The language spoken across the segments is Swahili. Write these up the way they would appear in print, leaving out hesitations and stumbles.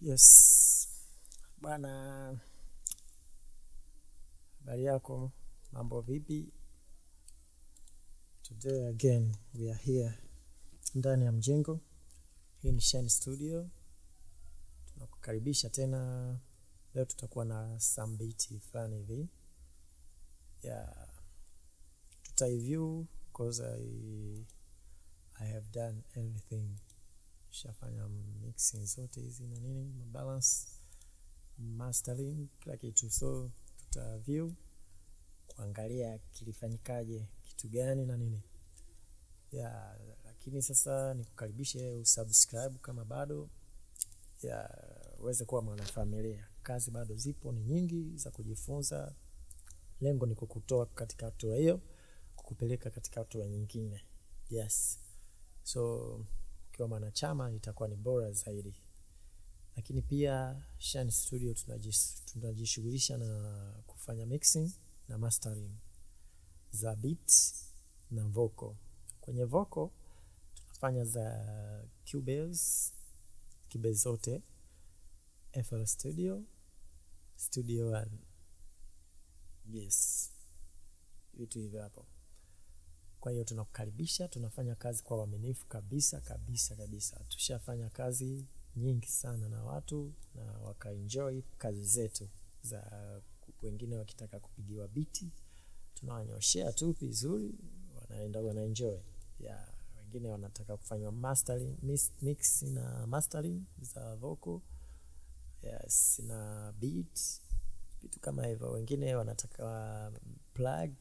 Yes, bana, habari yako, mambo vipi? Today again we are here ndani ya mjengo. Hii ni Shine Studio. Tunakukaribisha tena. Leo tutakuwa na some beat fulani hivi. Yeah, tutai-review because I have done everything. Shafanya mixing zote hizi na nini, balance, mastering, kila kitu. So tuta-review, kuangalia kilifanyikaje, kitu gani na nini. Yeah, lakini sasa nikukaribishe usubscribe kama bado. Yeah, uweze kuwa mwanafamilia. Kazi bado zipo ni nyingi za kujifunza. Lengo ni kukutoa katika hatua hiyo, kukupeleka katika hatua nyingine. Yes. So ukiwa mwanachama itakuwa ni bora zaidi. Lakini pia Shine Studio tunajishughulisha na kufanya mixing na mastering za beat na vocal. Kwenye vocal tunafanya za Cubase zote, FL Studio, Studio One. Yes, vitu hivyo hapo. Kwa hiyo tunakukaribisha, tunafanya kazi kwa uaminifu kabisa. Tushafanya kazi nyingi sana na watu na wakaenjoy kazi zetu. Za wengine wakitaka kupigiwa biti, tunawanyoshea tu vizuri, wanaenjoy. Yeah, wengine wanataka kufanywa mastering, mix na mastering za vocal. Yes, na beat, vitu kama hivyo. Wengine wanataka plug.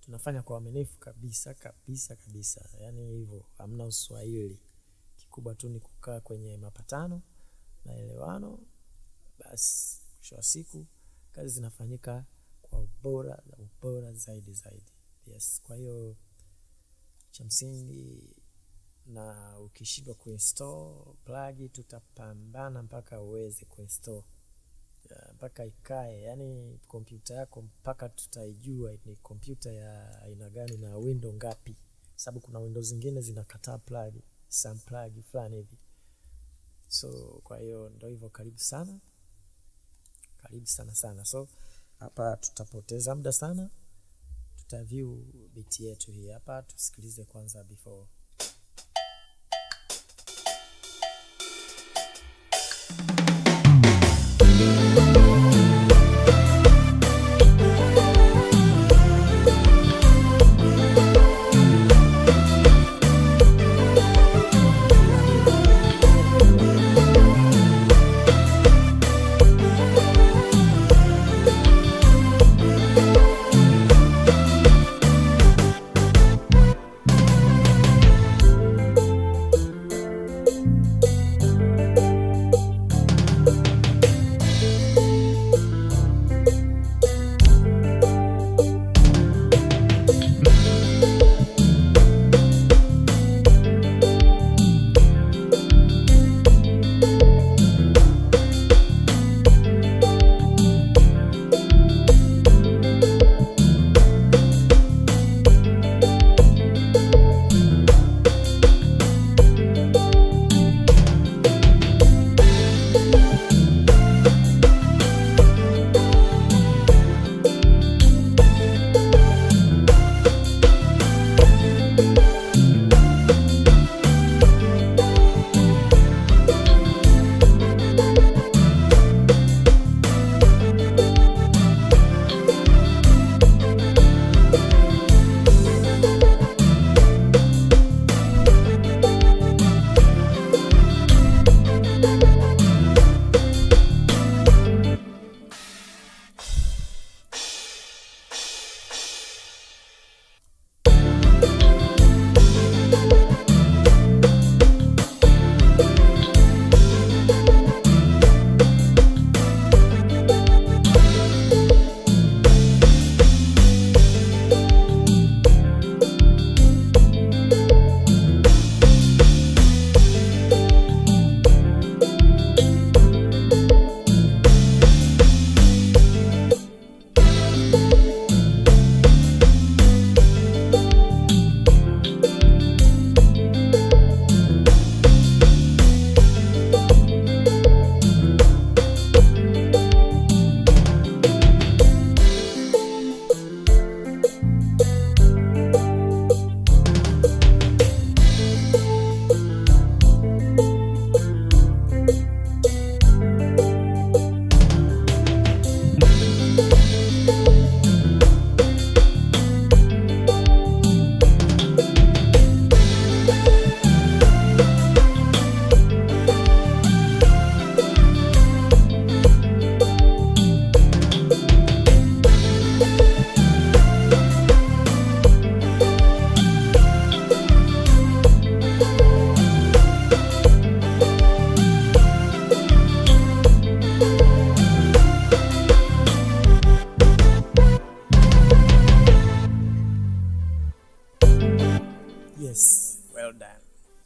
Tunafanya kwa uaminifu kabisa. Yaani hivyo, hamna uswahili. Kikubwa tu ni kukaa kwenye mapatano na elewano. Basi mwisho wa siku kazi zinafanyika kwa ubora zaidi. Yes, kwa hiyo cha msingi, na ukishindwa kuinstall plug tutapambana mpaka uweze kuinstall. Mpaka ikae, yani kompyuta yako mpaka tutaijua ni kompyuta ya aina gani na window ngapi, sababu kuna windows zingine zinakataa plug, some plug fulani hivi. So kwa hiyo ndio hivyo, karibu sana. So hapa tutapoteza muda sana, tutaview beat yetu hii hapa. Tusikilize kwanza before.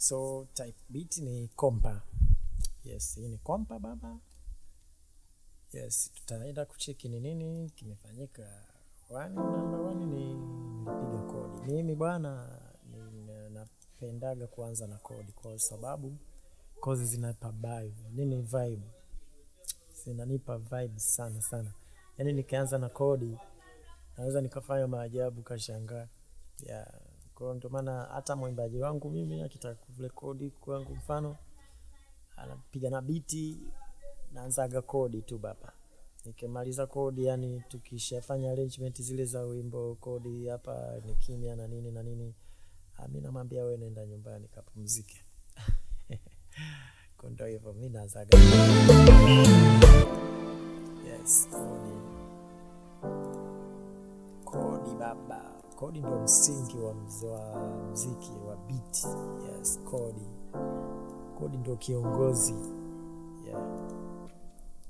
So type beat ni kompa. Yes, hii ni kompa baba. Yes, tutaenda kucheki ni nini kimefanyika. Number one ni nilipiga kodi. Mimi bwana napendaga kuanza na kodi kwa sababu kozi zinanipa vibe. Zinanipa vibe sana sana. Yaani nikianza na kodi naweza nikafanya maajabu kashangaa. Kwa ndio maana hata mwimbaji wangu mimi akitaka kurekodi kwangu mfano anapiga na biti, naanzaga kodi tu baba. Nikimaliza kodi, yani tukishafanya arrangement zile za wimbo, kodi hapa ni kimya na nini na nini, mimi namwambia wewe nenda nyumbani kapumzike. Kwa ndio hivyo mimi naanzaga. Yes, kodi baba. Kodi ndio msingi wa muziki wa beat. Yes, kodi ndio kiongozi.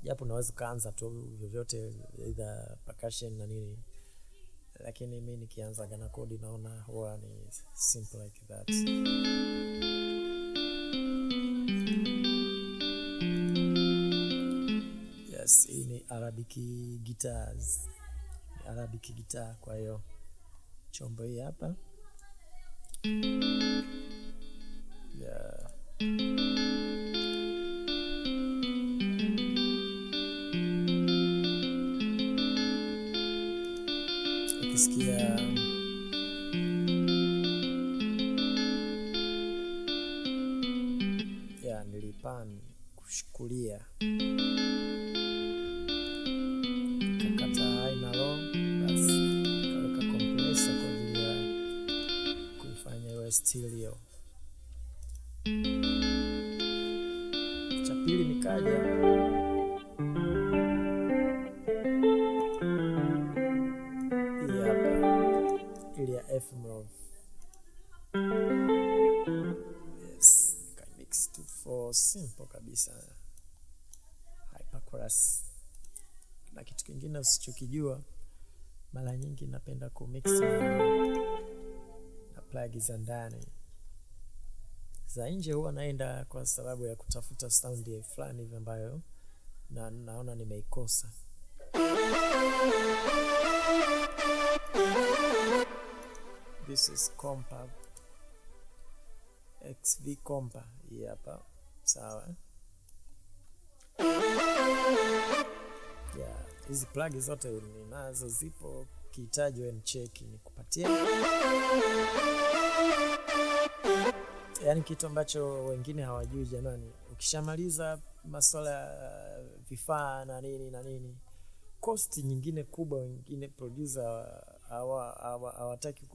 Japo unaweza kaanza tu vyovyote either percussion na nini, lakini mimi nikianza na kodi naona huwa ni simple like that. Yes, hii ni Arabic guitars. Arabic guitar, kwa hiyo chombo hii hapa. Ukisikia nilipan kushukulia kakata high na low, basi kaweka compressor kwa ajili ya kuifanya iwe stereo. Cha pili nikaja ili ya F move. Yes, nika mix to for simple kabisa. Hyper chorus. Na kitu kingine usichokijua, mara nyingi napenda kumix na plug za ndani. Za nje huwa naenda kwa sababu ya kutafuta sound fulani hivi ambayo naona nimeikosa. This is compa XV compa hapa, sawa. Hizi plug zote ninazo, zipo, kihitaji wewe nicheki nikupatie. Yaani kitu ambacho wengine hawajui jamani, ukishamaliza masuala ya vifaa na nini, cost nyingine kubwa wengine producer hawataki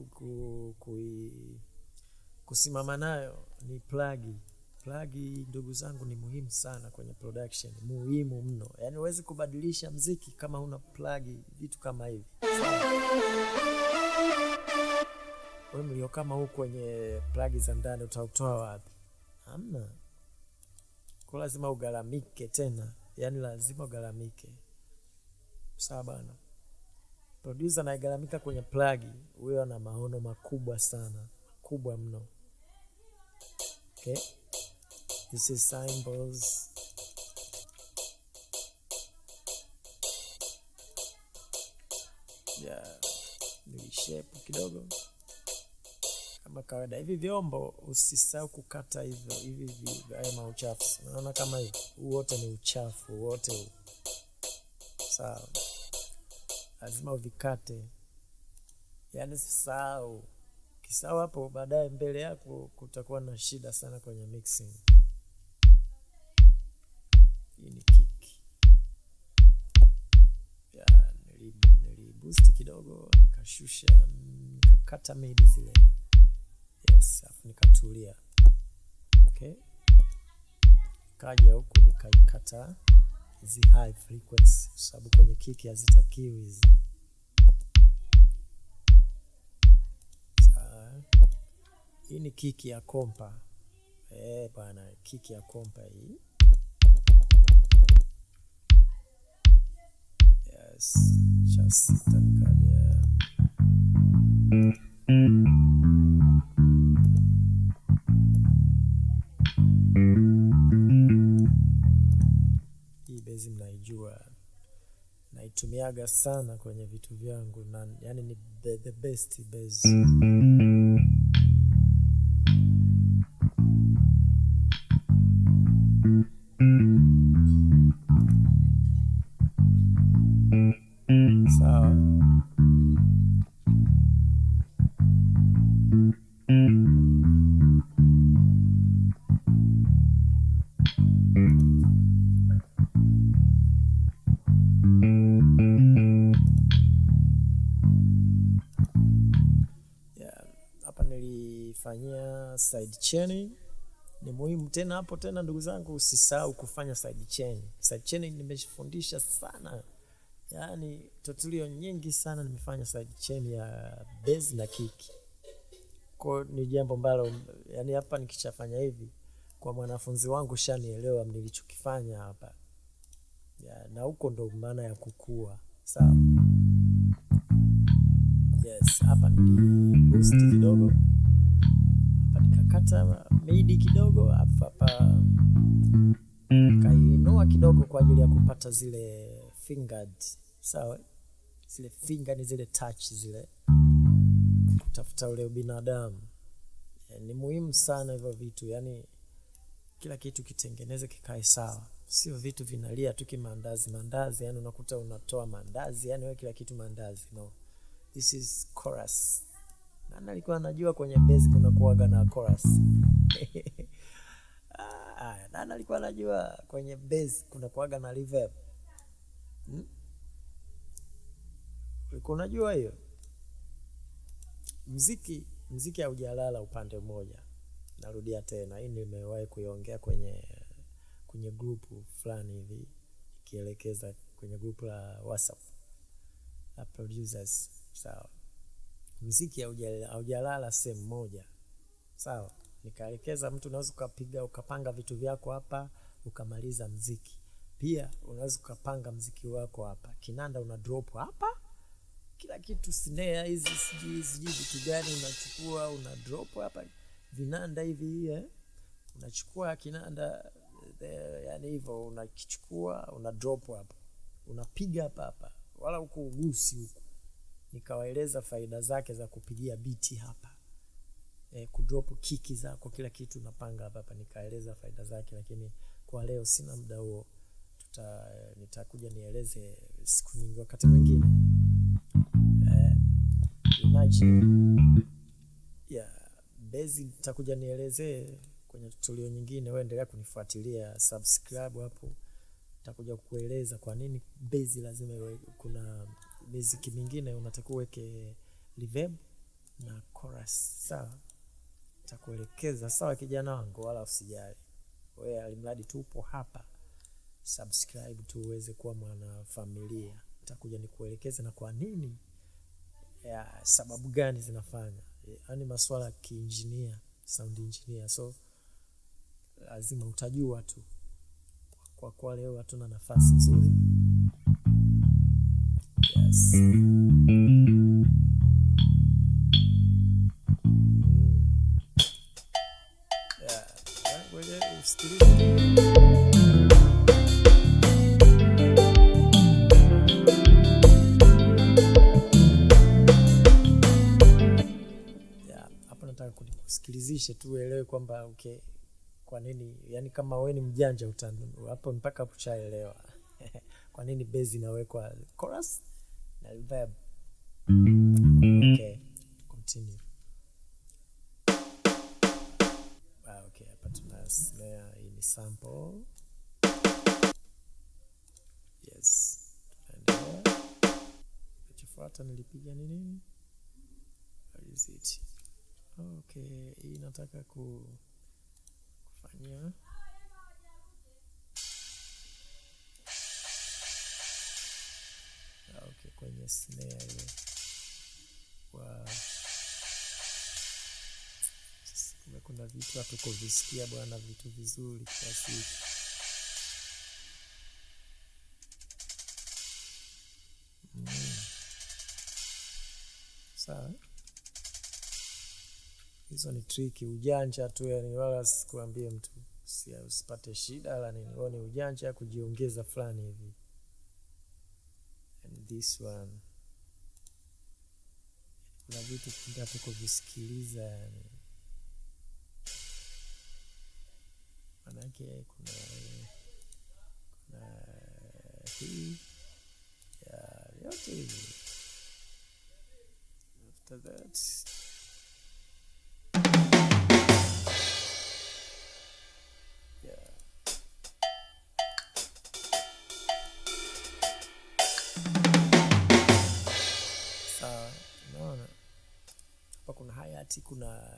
kusimama nayo ni plug. Plug ndugu zangu ni muhimu sana kwenye production, muhimu mno. Yaani huwezi kubadilisha muziki kama huna plug, vitu kama hivi. Wewe mlio kama huko kwenye plug za ndani utautoa wapi? Hamna. Kwa lazima ugaramike tena. Yaani lazima ugaramike. Sawa bana. Producer anagaramika kwenye plug, huyo ana maono makubwa sana, kubwa mno. Okay? This is cymbals. Ni shape kidogo kama kawaida. Hivi vyombo usisahau kukata hivi haya mauchafu. Unaona kama hivi, wote ni uchafu wote. Sawa. Lazima uvikate. Yaani sisahau. Kisahau hapo baadaye mbele yako kutakuwa na shida sana kwenye mixing. Hii ni kick. Niliboost kidogo, nikashusha, nikakata midi zile. Yes, afu nikatulia. Okay. Kaja huku nikaikata hizi high frequency sababu kwenye kick hazitakiwi hizi. Hii ni kick ya kompa. Bwana, kick ya kompa hii. Yes, just nikaja. naitumiaga sana kwenye vitu vyangu na yani ni the best bass. Sawa. Hapa nilifanyia side chaining. Ni muhimu tena hapo tena ndugu zangu, usisahau kufanya side chaining. Side chaining nimeshifundisha sana. Yani tutorial nyingi sana nimefanya side chain ya bass na kick. Kwa ni jambo ambalo yani hapa nikishafanya hivi kwa mwanafunzi wangu shanielewa nilichokifanya hapa. Na huko ndo maana ya kukua. Sawa. Yes, hapa ni boost kidogo. Hapa nikakata midi kidogo, hapa kainua kidogo kwa ajili ya kupata zile fingered. Sawa. Zile finger ni zile touch zile. Kutafuta ule binadamu. Ni muhimu sana hivyo vitu, yani kila kitu kitengeneze kikae sawa. Sio vitu vinalia tu kimandazi, yani unakuta unatoa mandazi, yani wewe kila kitu mandazi. No. This is chorus. Nani alikuwa anajua kwenye bass kuna kuwaga na chorus? Nani alikuwa anajua kwenye bass kuna kuwaga na reverb? Ulikuwa unajua hiyo? Muziki haujalala upande mmoja. Narudia tena, hii nimewahi kuiongea kwenye grupu fulani hivi, ikielekeza kwenye grupu la WhatsApp la producers. Sawa. Muziki haujalala sehemu moja. Sawa. Nikaelekeza mtu unaweza ukapanga vitu vyako hapa ukamaliza muziki. Pia unaweza ukapanga muziki wako hapa. Kinanda una drop hapa. Kila kitu, snare hizi sijui vitu gani unachukua una drop hapa. Vinanda hivi unachukua kinanda yani hivyo unakichukua una drop hapa. Unapiga hapa. Wala huko ugusi huko. Nikawaeleza faida zake za kupigia beat hapa. Kudrop kiki zako kila kitu unapanga hapa. Nikaeleza faida zake, lakini kwa leo sina muda huo. Nitakuja nieleze siku nyingine wakati mwingine. Imagine bass nitakuja nielezee kwenye tutorial nyingine. Wewe endelea kunifuatilia, subscribe hapo. Nitakuja kukueleza kwa nini bass lazima iwe. Kuna muziki mingine unatakiwa uweke reverb na chorus. Sawa. Nitakuelekeza sawa kijana wangu, wala usijali. Wewe alimradi tu upo hapa, subscribe tu uweze kuwa mwana familia. Nitakuja nikuelekeze na kwa nini, sababu gani zinafanya. Yaani masuala ya kiengineer, sound engineer. So lazima utajua tu. Kwa leo hatuna nafasi nzuri. Yes. Ngoja usikilize. Hapa nataka kusikilizishe tu uelewe kwamba okay, kwa nini, yani kama wewe ni mjanja hapo mpaka ushaelewa. Kwa nini bass inawekwa chorus na reverb. Okay, continue. Okay, hapa tuna snare, hii ni sample. Yes. Tunaendelea. Kifuata nilipiga nini? What is it? Okay, hii nataka kufanyia okay, kwenye snare ile. Kuna vitu hapo kuvisikia bwana, vitu vizuri kiasi hiki. Sawa. Hizo ni triki, ujanja tu, yani wala sikuambie mtu usipate shida la nini. Wao ni ujanja kujiongeza fulani hivi. and this one. Kuna vitu tunataka kuvisikiliza yani. Manake kuna hii ya yote hivi. After that unaona hapa kuna hi-hat, kuna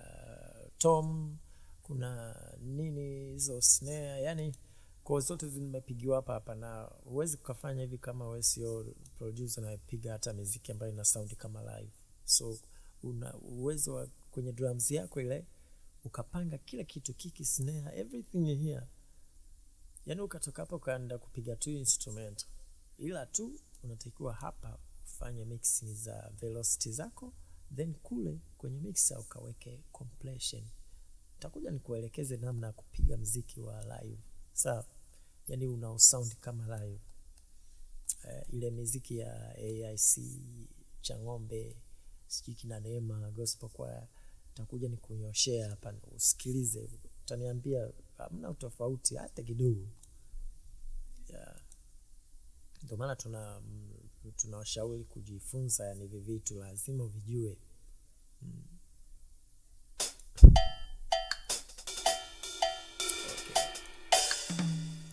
tom, kuna nini hizo snare, yani kwa zote zimepigiwa hapa na huwezi kufanya hivi kama wewe sio producer na piga hata muziki ambayo ina sound kama live. So una uwezo wa kwenye drums yako ile ukapanga kila kitu, kick, snare, everything in here. Yani ukatoka hapo ukaenda kupiga tu instrument, ila tu unatakiwa hapa ufanye mixing za velocity zako, then kule kwenye mixer ukaweke compression. Nitakuja nikuelekeze namna ya kupiga muziki wa live. Sawa? Yani una sound kama live. Ile muziki ya AIC, Changombe, sijui kina Neema, gospel choir, nitakuja nikunyoshea hapa usikilize. Utaniambia hamna utofauti hata kidogo. Ndio maana tunawashauri kujifunza, yani hivi vitu lazima uvijue.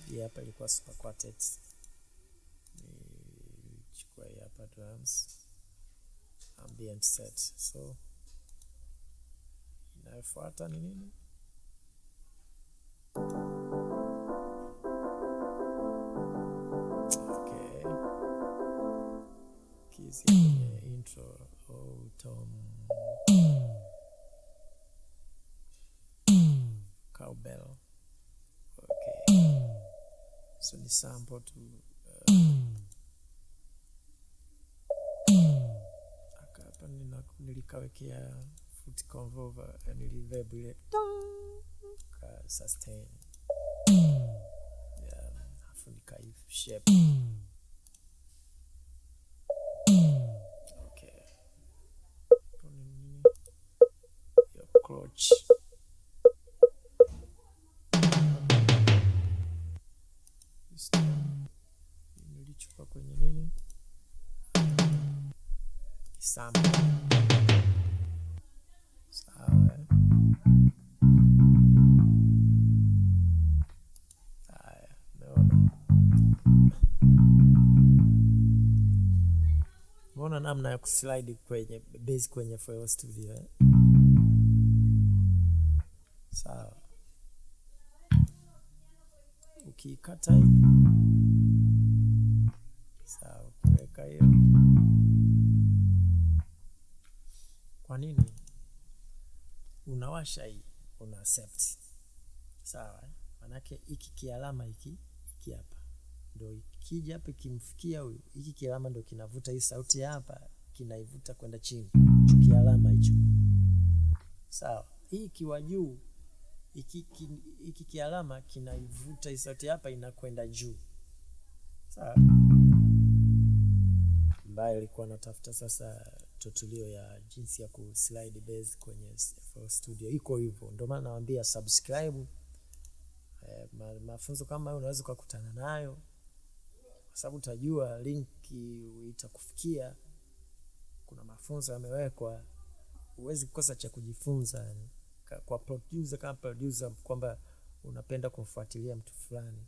Okay. Hapa ilikuwa super quartet. Chukua hapa drums, ambient set. So inayofuata ni nini? Okay. Kizi kwenye intro. Oh, tom. Cowbell. Okay. So ni sample tu. Hapa nilikawekea foot convolver, yani reverb ile ka sustain. Afu nikai shape. Okay. Your clutch. Nilichukua kwenye nini? Sample. Sawa. Haya, unaona namna ya kuslide kwenye base kwenye FL Studio. Sawa. Ukikata hii. Sawa, ukiweka hiyo. Kwa nini? Unawasha hii, una accept. Sawa, manake hiki kialama hiki hapa. Ndio ikija hapa kimfikia huyu, hiki kialama ndio kinavuta hii sauti hapa, kinaivuta kwenda chini. Hicho kialama hicho. Sawa, hii kiwa juu, hiki kialama kinaivuta hii sauti hapa inakwenda juu. Sawa. Ambayo ilikuwa natafuta sasa tutorial ya jinsi ya kuslide bass kwenye FL Studio. Iko hivyo. Ndio maana nawaambia subscribe. Mafunzo kama hayo unaweza kukutana nayo, kwa sababu utajua link itakufikia. Kuna mafunzo yamewekwa, huwezi kukosa cha kujifunza yani. Kwa producer kama producer kwamba unapenda kumfuatilia mtu fulani.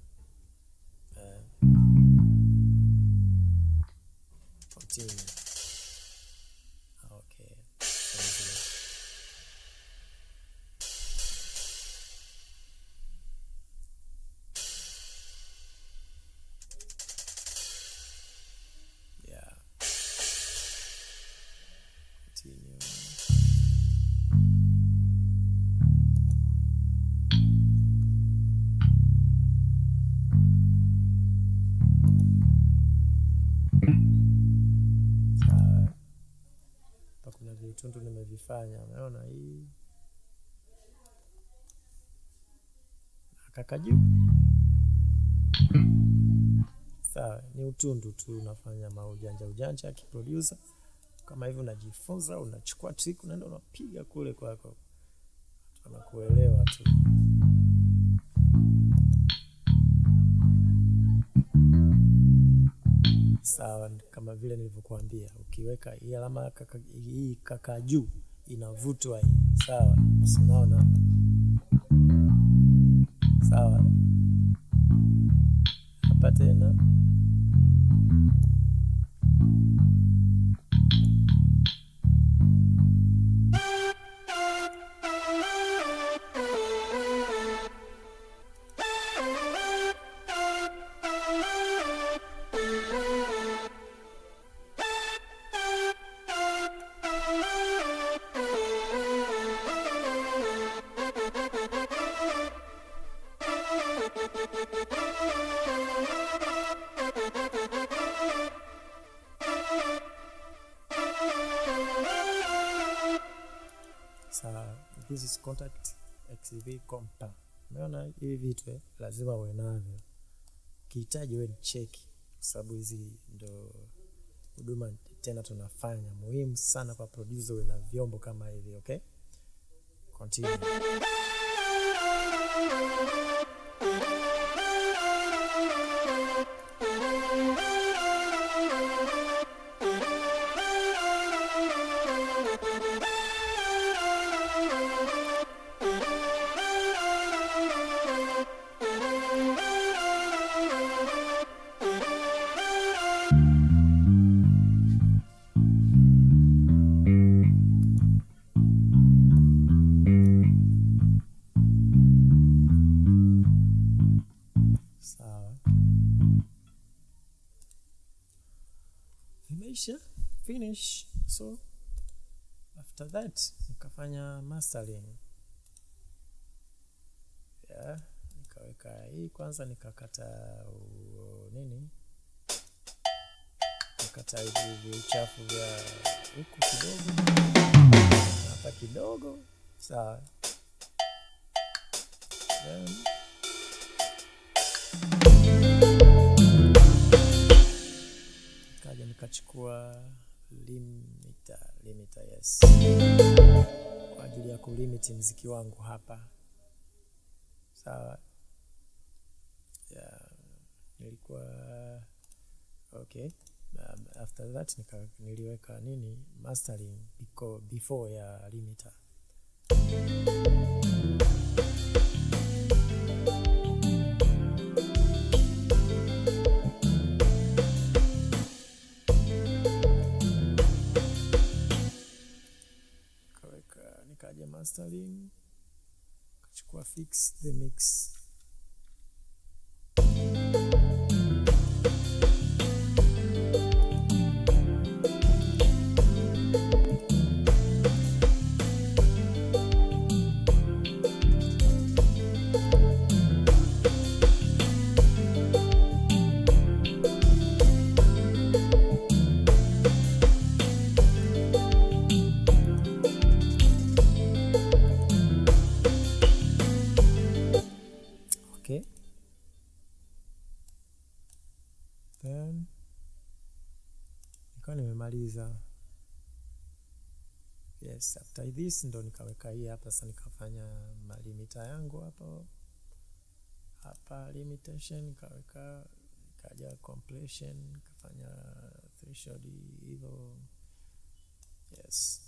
Continue. Okay. Yeah. Continue. Tundu nimevifanya, umeona hii akaka juu. Sawa, ni utundu tu, unafanya maujanja kiproducer kama hivi, unajifunza, unachukua trick, unaenda unapiga kule kwako, tunakuelewa tu. Sawa, kama vile nilivyokuambia, ukiweka hii alama hii kaka juu inavutwa hii. Sawa, unaona? Sawa, hapa tena this is contact XV compa. Umeona hivi vitu lazima uwe navyo. Ukihitaji wewe cheki, kwa sababu hizi ndo huduma tena tunafanya muhimu sana kwa producer uwe na vyombo kama hivi. Okay, continue. Finish. So after that nikafanya mastering. Nikaweka hii kwanza, nikakata nikakata hivi uchafu vya huku kidogo hapa kidogo. Sawa, nikachukua limiter, yes, kwa ajili ya kulimit mziki wangu hapa. Sawa, nilikuwa okay. After that niliweka mastering before ya limiter. Nikaja mastering, kachukua fix the mix. Okay, then nikawa nimemaliza. Yes, after this ndo nikaweka hii hapa. Sasa nikafanya malimita yangu hapa limitation, nikaweka, nikaja compression, nikafanya threshold hivyo. Yes.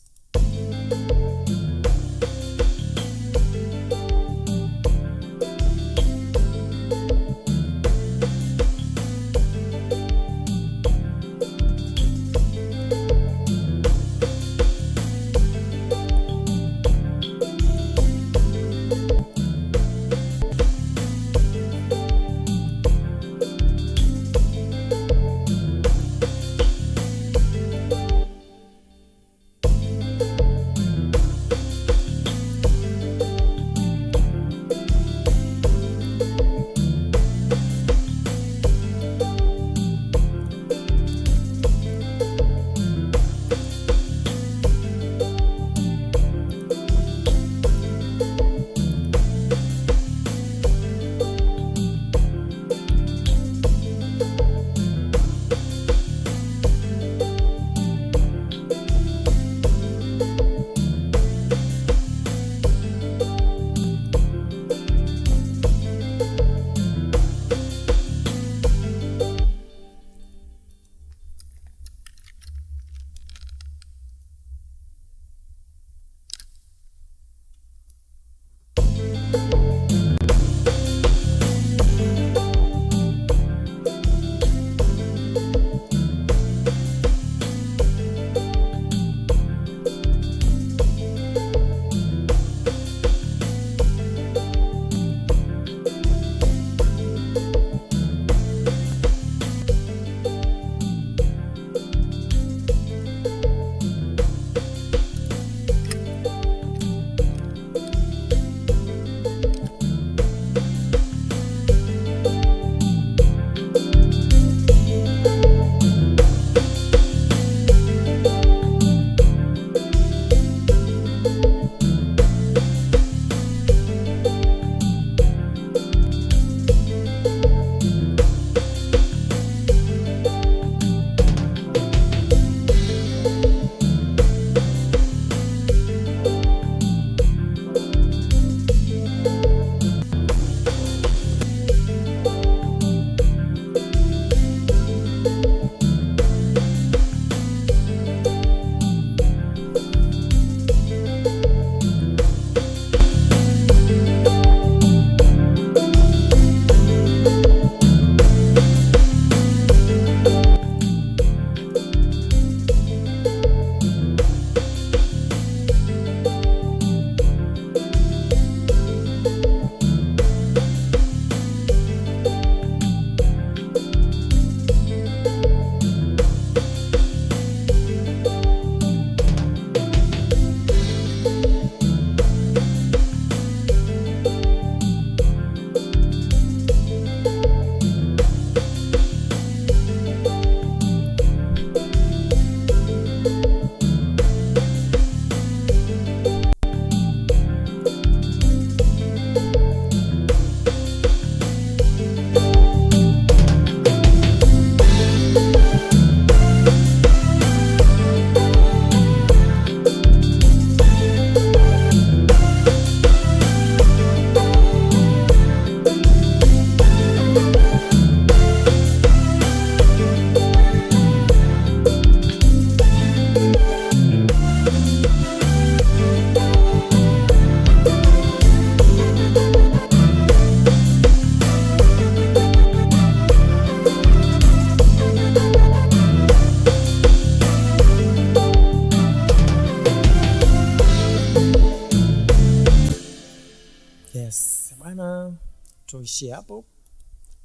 tuishie hapo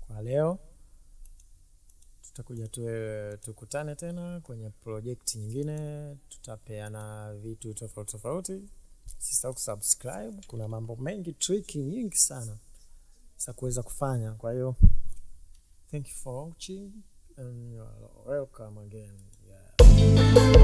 kwa leo. Tutakuja tukutane tena kwenye project nyingine, tutapeana vitu tofauti tofauti. Usisahau kusubscribe, kuna mambo mengi, trick nyingi sana za kuweza kufanya. Kwa hiyo thank you for watching and you're welcome again. Yeah.